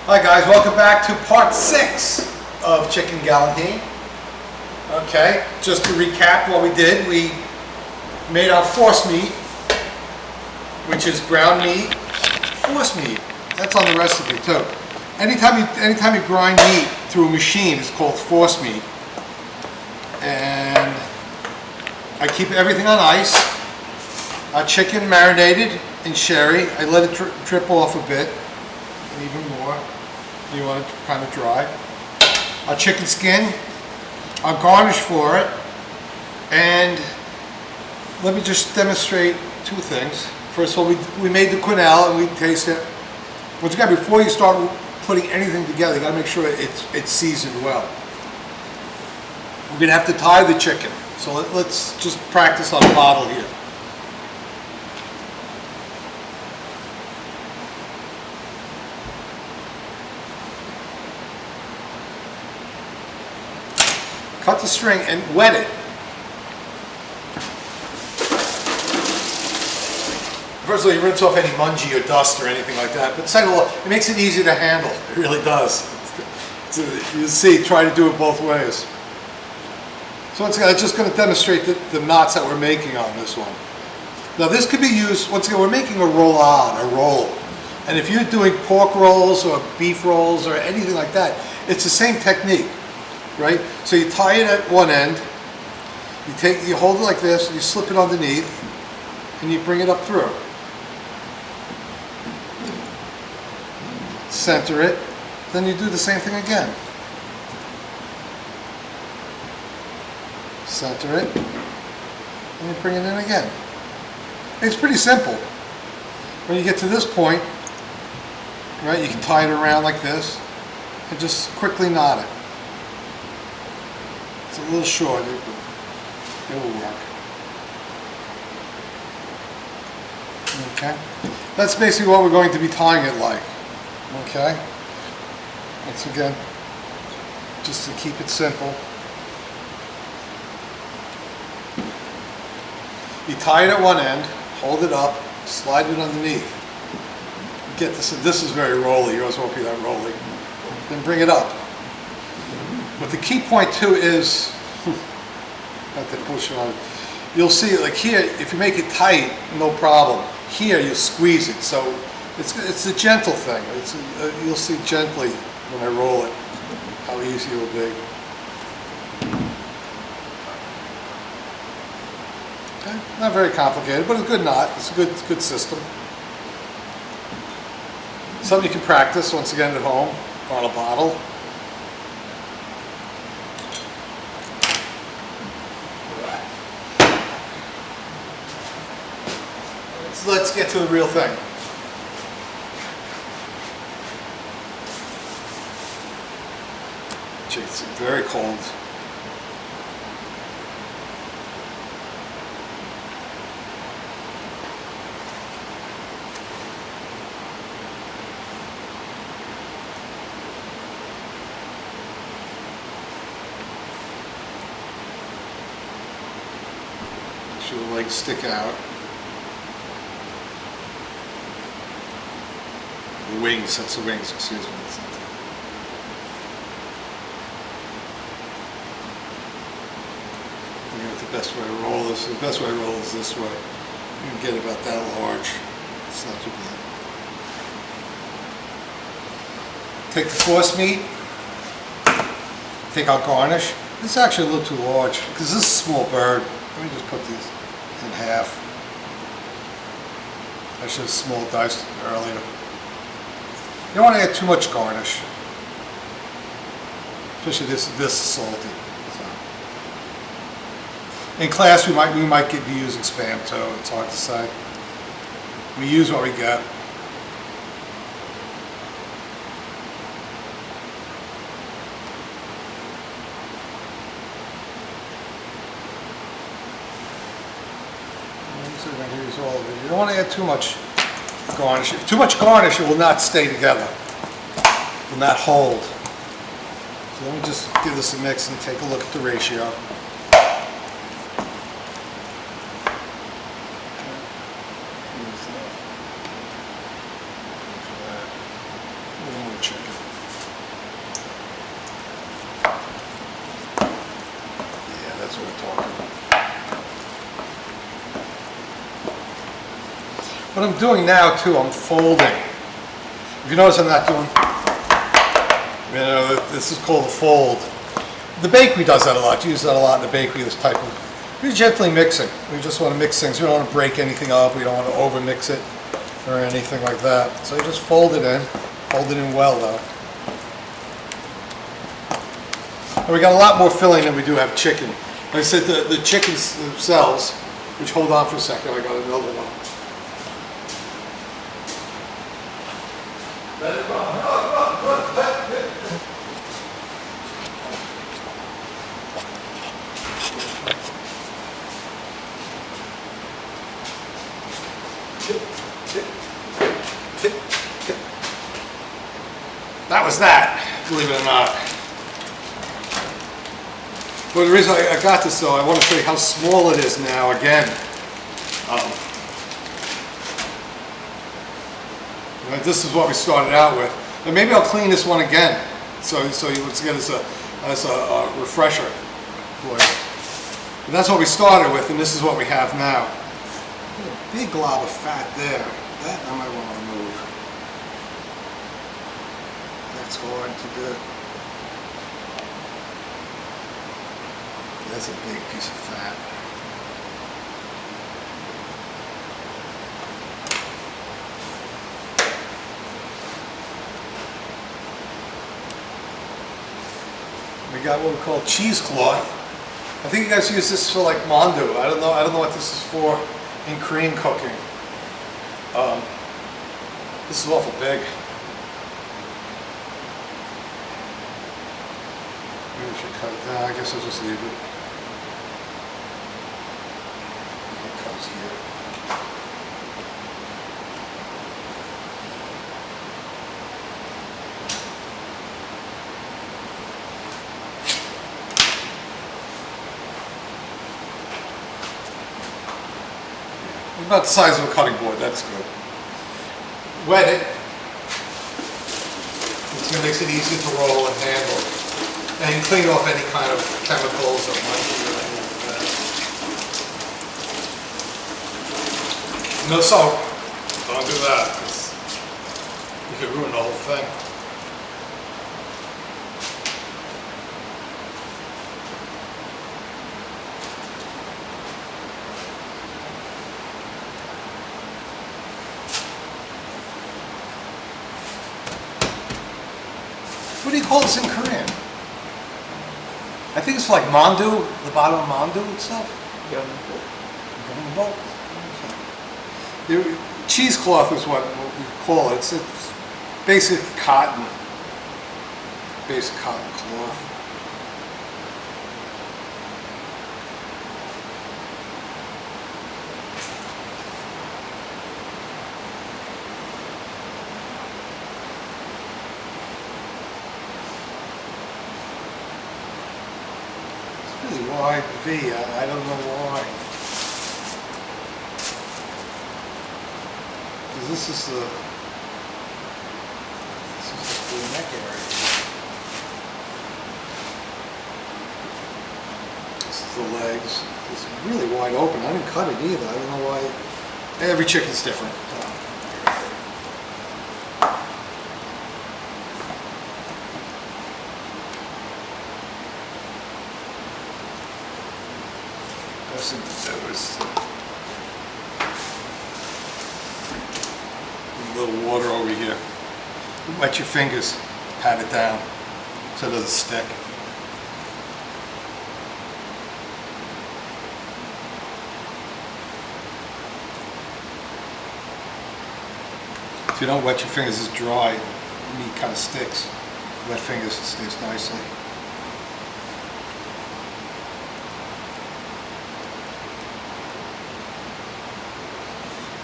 Hi guys, welcome back to part 6 of chicken galantine. Okay, just to recap what we did, we made our force meat, which is ground meat, force meat. That's on the recipe too. Anytime you grind meat through a machine, it's called force meat. And I keep everything on ice. Our chicken marinated in sherry. I let it drip off a bit, and even more. You want it kind of dry. Our chicken skin, our garnish for it, and let me just demonstrate two things. First of all, we made the quenelle and we taste it. Once again, before you start putting anything together, you got to make sure it's seasoned well. We're going to have to tie the chicken, so let's just practice on a bottle here. Cut the string and wet it. First of all, you rinse off any mungie or dust or anything like that. But second of all, it makes it easy to handle. It really does. You see, try to do it both ways. So once again, I'm just going to demonstrate the knots that we're making on this one. Now this could be used, once again, we're making a roll-on, a roll. And if you're doing pork rolls or beef rolls or anything like that, it's the same technique. Right? So you tie it at one end, you hold it like this, you slip it underneath, and you bring it up through. Center it, then you do the same thing again. Center it, and you bring it in again. It's pretty simple. When you get to this point, right, you can tie it around like this, and just quickly knot it. It's a little short, but it will work. Okay, that's basically what we're going to be tying it like. Okay, once again, just to keep it simple. You tie it at one end, hold it up, slide it underneath. Get this. This is very rolly. Yours won't be that rolly. Then bring it up. But the key point too is, have to push it on. You'll see, like here, if you make it tight, no problem. Here, you squeeze it, so it's a gentle thing. You'll see gently when I roll it how easy it will be. Okay. Not very complicated, but a good knot. It's a good system. Something you can practice once again at home on a bottle. Let's get to the real thing. Gee, it's very cold. Make sure the legs stick out. The wings, that's the wings, excuse me. You know, the best way to roll this, the best way to roll is this way. You can get about that large. It's not too bad. Take the force meat, take our garnish. This is actually a little too large because this is a small bird. Let me just put these in half. I should have small diced earlier. You don't want to add too much garnish, especially this is salty. So. In class, we might be using Spam too. It's hard to say. We use what we get. Use all of it. You don't want to add too much garnish. If too much garnish, it will not stay together. It will not hold. So let me just give this a mix and take a look at the ratio. the chicken. Yeah, that's what we're talking about. What I'm doing now too, I'm folding. If you notice I'm not doing, this is called a fold. The bakery does that a lot. You use that a lot in the bakery, this type of, you're gently mixing. We just want to mix things. We don't want to break anything up. We don't want to over mix it or anything like that. So you just fold it in well though. And we got a lot more filling than we do have chicken. Like I said, the chickens themselves, which hold on for a second, I got another one. Let it run. That was that, believe it or not. But the reason I got this though, I want to show you how small it is now again. This is what we started out with. And maybe I'll clean this one again, so you once again as a refresher for you. And that's what we started with, and this is what we have now. A big glob of fat there. That I might want to remove. That's hard to do. That's a big piece of fat. We got what we call cheesecloth. I think you guys use this for like mandu. I don't know what this is for in Korean cooking. This is awful big. Maybe we should cut it down. I guess I'll just leave it. It comes here. About the size of a cutting board, that's good. Wet it. It's going to make it easy to roll and handle. And clean off any kind of chemicals or money or anything like that. No soap. Don't do that, because you could ruin the whole thing. What do you call this in Korean? I think it's like mandu, the bottom of mandu itself. Gyeongbok. Okay. Cheesecloth is what we call it. It's basic cotton. Basic cotton cloth. Really wide V, I don't know why. Because this is the neck area. This is the legs. It's really wide open. I didn't cut it either. I don't know why. Every chicken's different. Best thing to do is a little water over here. Wet your fingers, pat it down so it doesn't stick. If you don't wet your fingers, it's dry. Meat kind of sticks. Wet fingers, it sticks nicely.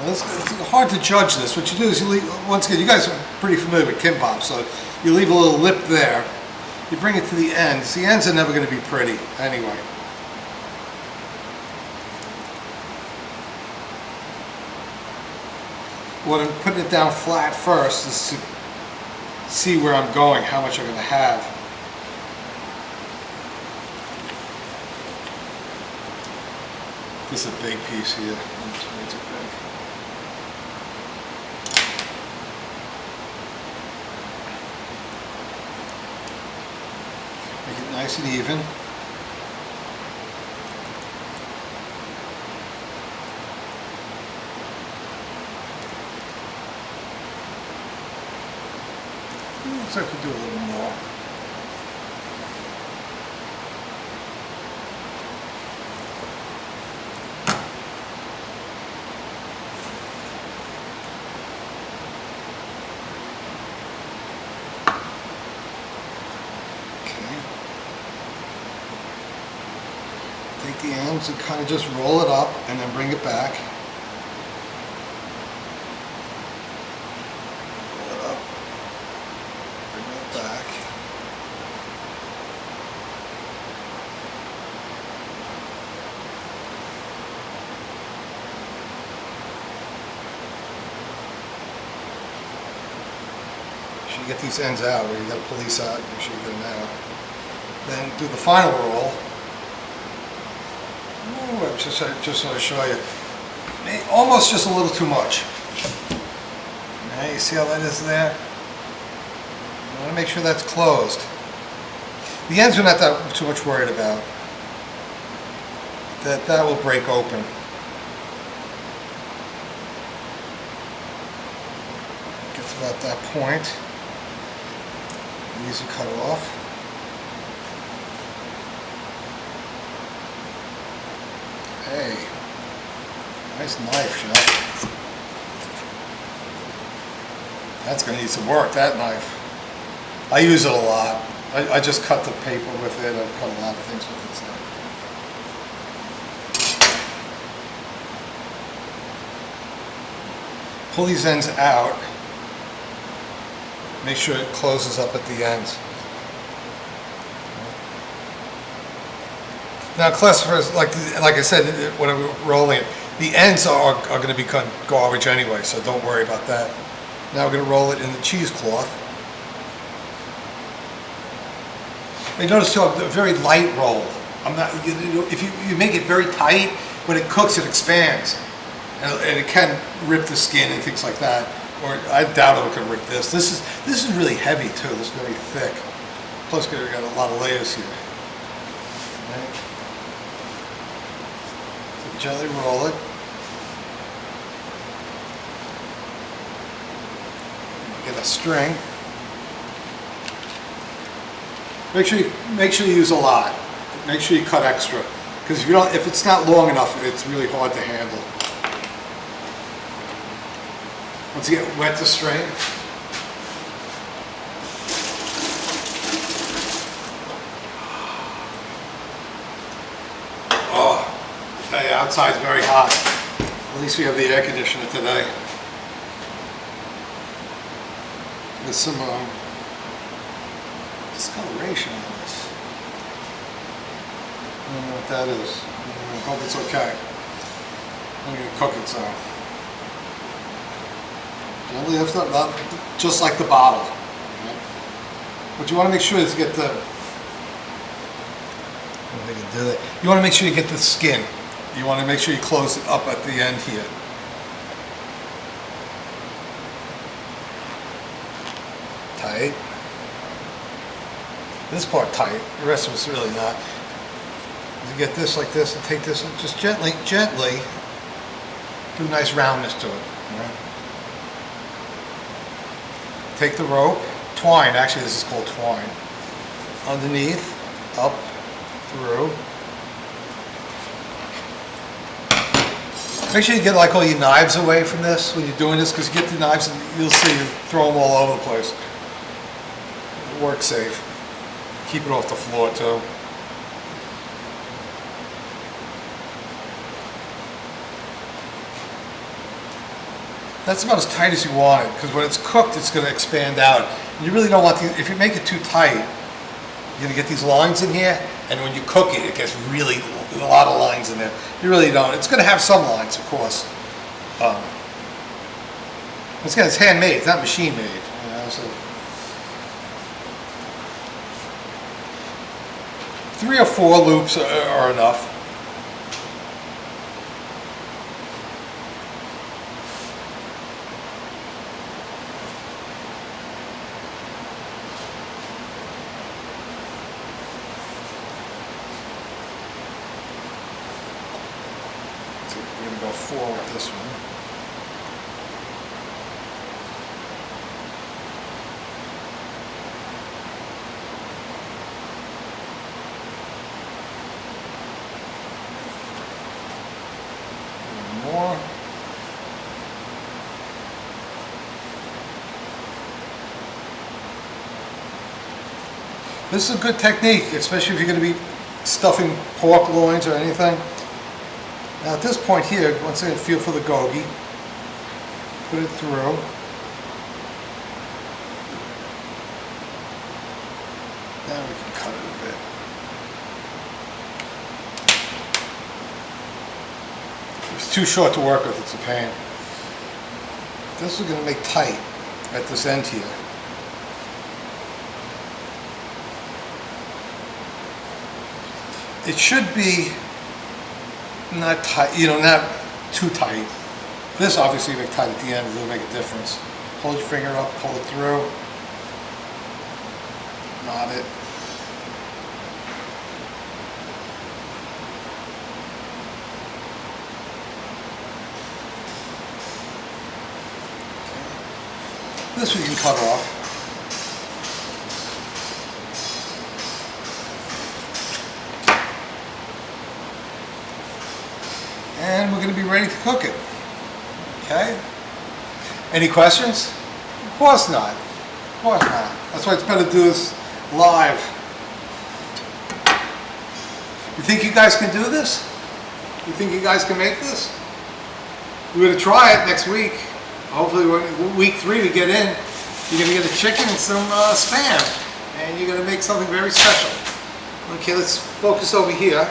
It's hard to judge this. What you do is you leave, once again, you guys are pretty familiar with kimbap, so you leave a little lip there. You bring it to the ends. The ends are never going to be pretty anyway. What I'm putting it down flat first is see where I'm going, how much I'm going to have. This is a big piece here. It's way too big. Make it nice and even. Looks like we do a little more. Take the ends and kind of just roll it up and then bring it back. Roll it up, bring it back. Make sure you get these ends out, where you got to pull these out, make sure you get them out. Then do the final roll. Ooh, I just want to show you. Almost just a little too much. Now you see how that is there? You want to make sure that's closed. The ends are not that too much worried about. That will break open. Gets about that point. Easy cut off. Hey, nice knife, Chef. That's going to need some work, that knife. I use it a lot. I just cut the paper with it. I've cut a lot of things with it. So. Pull these ends out. Make sure it closes up at the ends. Now, classifiers, like I said, when I'm rolling it, the ends are going to become garbage anyway, so don't worry about that. Now we're going to roll it in the cheesecloth. You notice too, a very light roll. I'm not. If you make it very tight, when it cooks, it expands, and it can rip the skin and things like that. Or I doubt it could rip this. This is really heavy too. This is very thick. Plus, we got a lot of layers here. Right. Gently roll it. Get a string. Make sure you use a lot. Make sure you cut extra, because if it's not long enough, it's really hard to handle. Once you get wet the string, the outside's very hot. At least we have the air conditioner today. There's some discoloration on this. I don't know what that is. I hope it's okay. I'm going to cook it, so. Gently lift up, just like the bottle. Okay? What you want to make sure is get the. I don't think I can do that. You want to make sure you get the skin. You want to make sure you close it up at the end here. Tight. This part tight. The rest of it's really not. You get this like this and take this and just gently do a nice roundness to it. Right? Take the rope, twine. Actually, this is called twine. Underneath, up, through. Make sure you get like all your knives away from this when you're doing this, because you get the knives and you'll see you throw them all over the place. Work safe. Keep it off the floor too. That's about as tight as you want it, because when it's cooked, it's going to expand out. You really don't want to, if you make it too tight, you're going to get these lines in here, and when you cook it, it gets really a lot of lines in there. You really don't. It's going to have some lines, of course. It's handmade. It's not machine made. You know, so 3 or 4 loops are enough. So we're going to go 4 with this one. More. This is a good technique, especially if you're going to be stuffing pork loins or anything. Now at this point here, once again, feel for the gogi. Put it through. Now we can cut it a bit. It's too short to work with, it's a pain. This is going to make tight at this end here. It should be not tight, not too tight. This obviously make tight at the end, it'll make a difference. Hold your finger up, pull it through, knot it. This we can cut off. And we're going to be ready to cook it. Okay? Any questions? Of course not. Of course not. That's why it's better to do this live. You think you guys can do this? You think you guys can make this? We're going to try it next week. Hopefully week 3 we get in. You're going to get a chicken and some Spam. And you're going to make something very special. Okay, let's focus over here.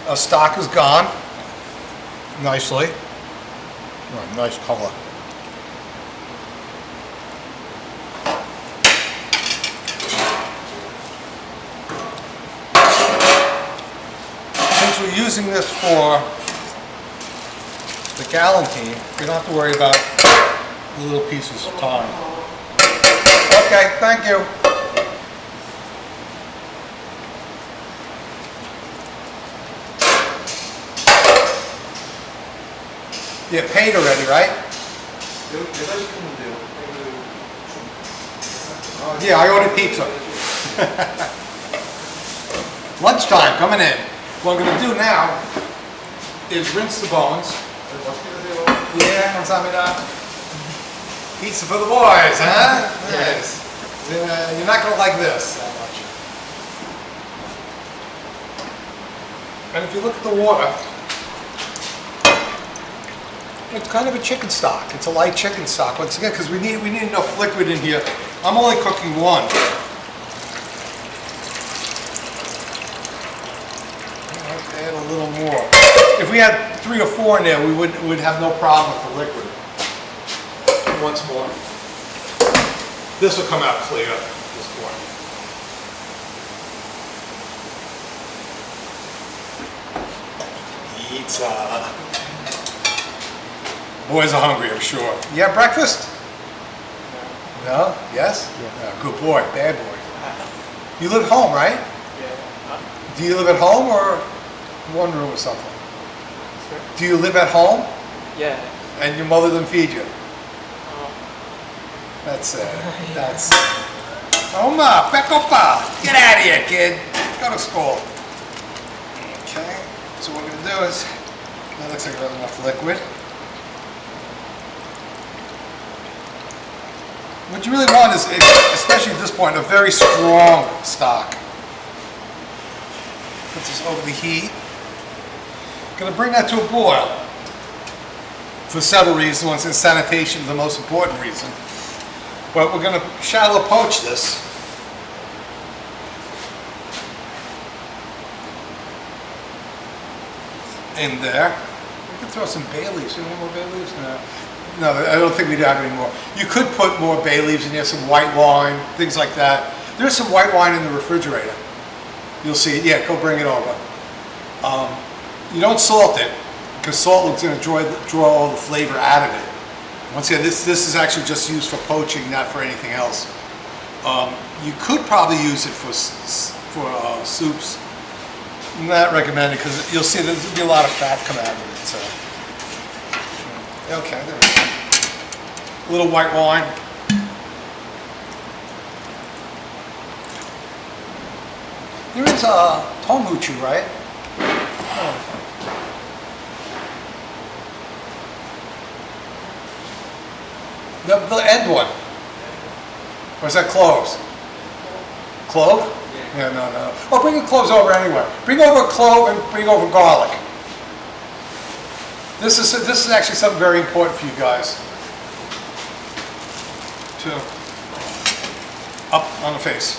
Our stock is gone. Nicely. Oh, nice color. Since we're using this for the galantine, we don't have to worry about the little pieces of thyme. Okay, thank you. You paid already, right? Yeah, I ordered pizza. Lunchtime coming in. What I'm going to do now is rinse the bones. Yeah, pizza for the boys, huh? Yes. You're not going to like this that much. And if you look at the water, it's kind of a chicken stock. It's a light chicken stock once again because we need enough liquid in here. I'm only cooking 1. I'll add a little more. If we had 3 or 4 in there, we would have no problem with the liquid. Once more. This will come out clear at this point. Pizza. Boys are hungry, I'm sure. You have breakfast? No? Yes? Yeah. Good boy, bad boy. You live at home, right? Yeah. Do you live at home or one room or something? Sure. Do you live at home? Yeah. And your mother doesn't feed you? Oh. That's that's Oma, Pecopa, get out of here, kid. Go to school. Okay, so what we're gonna do is, that looks like we have enough liquid. What you really want is, especially at this point, a very strong stock. Put this over the heat. Gonna bring that to a boil for several reasons. One is sanitation is the most important reason. But we're gonna shallow poach this. In there. We can throw some bay leaves. You want more bay leaves? No, I don't think we have any more. You could put more bay leaves in there, some white wine, things like that. There's some white wine in the refrigerator. You'll see it. Yeah, go bring it over. You don't salt it because salt is going to draw all the flavor out of it. Once again, this is actually just used for poaching, not for anything else. You could probably use it for soups. Not recommended because you'll see there's going to be a lot of fat come out of it. So, okay, there we go. A little white wine. There is a tomuchu, right? Oh. The end one. Or is that cloves? Clove? Yeah, no. Oh, bring the cloves over anyway. Bring over a clove and bring over garlic. This is actually something very important for you guys. Up on the face.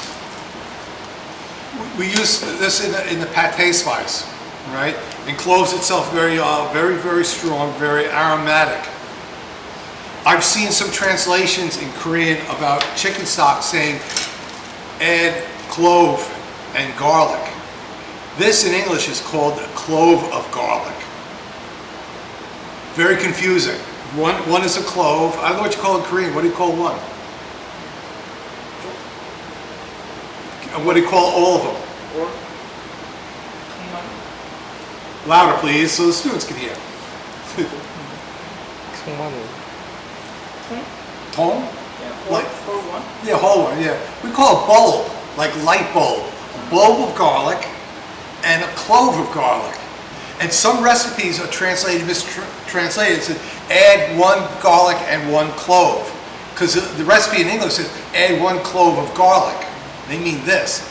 We use this in the pate spice, right? And cloves itself very strong, very aromatic. I've seen some translations in Korean about chicken stock saying add clove and garlic. This in English is called a clove of garlic. Very confusing. One is a clove. I don't know what you call it in Korean. What do you call one? And what do you call all of them? Louder, please, so the students can hear. Tong? Yeah, whole one. Yeah, whole one, yeah. We call it bulb, like light bulb. A bulb of garlic and a clove of garlic. And some recipes are mistranslated. It says add 1 garlic and 1 clove. Because the recipe in English says add 1 clove of garlic. They mean this.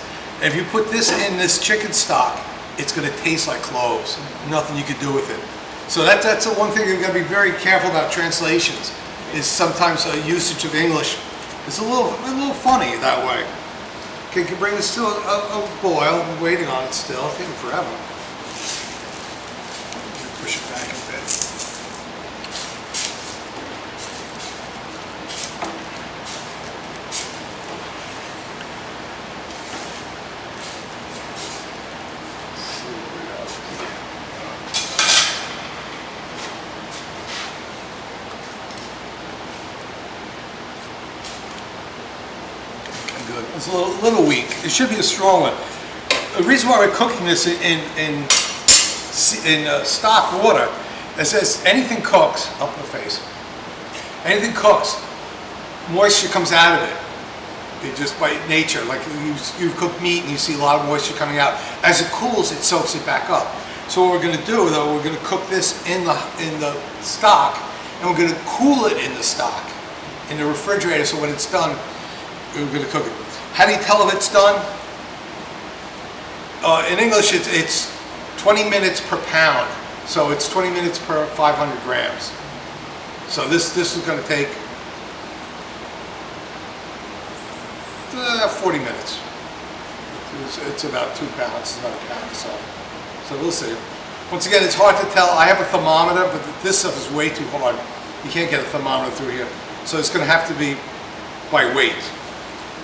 If you put this in this chicken stock, it's going to taste like cloves. Nothing you can do with it. So that's the one thing you've got to be very careful about translations. Is sometimes usage of English is a little funny that way. Okay, you can bring this to a boil. I'm waiting on it still. It's taking forever. Push it back a bit. Good. It's a little weak. It should be a strong one. The reason why we're cooking this in stock water, it says anything cooks, up in the face, anything cooks, moisture comes out of it. It just by nature, like you cook meat and you see a lot of moisture coming out. As it cools, it soaks it back up. So what we're going to do though, we're going to cook this in the stock, and we're going to cool it in the stock, in the refrigerator, so when it's done, we're going to cook it. How do you tell if it's done? In English, it's 20 minutes per pound. So it's 20 minutes per 500 grams. So this is going to take 40 minutes. It's about 2 pounds. It's about a pound or so. So we'll see. Once again, it's hard to tell. I have a thermometer, but this stuff is way too hard. You can't get a thermometer through here. So it's going to have to be by weight.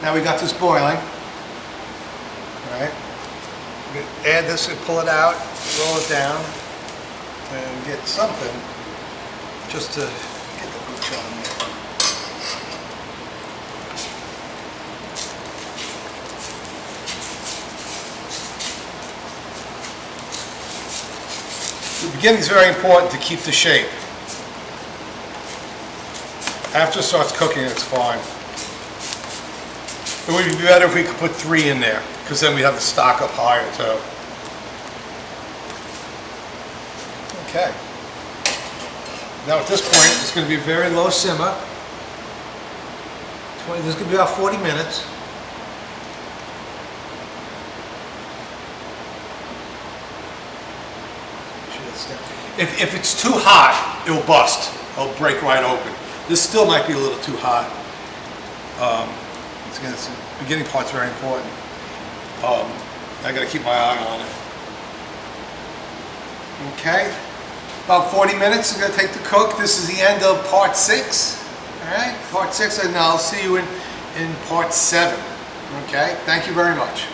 Now we got this boiling, all right? We're gonna add this and pull it out, roll it down, and get something just to get the booch on there. The beginning is very important to keep the shape. After it starts cooking, it's fine. It would be better if we could put 3 in there, because then we have the stock up higher too. Okay. Now at this point, it's going to be a very low simmer. This is going to be about 40 minutes. If it's too hot, it will bust. It'll break right open. This still might be a little too hot. Again, the beginning part's very important. I got to keep my eye on it. Okay, about 40 minutes is going to take to cook. This is the end of part 6. All right, part 6, and I'll see you in part 7. Okay, thank you very much.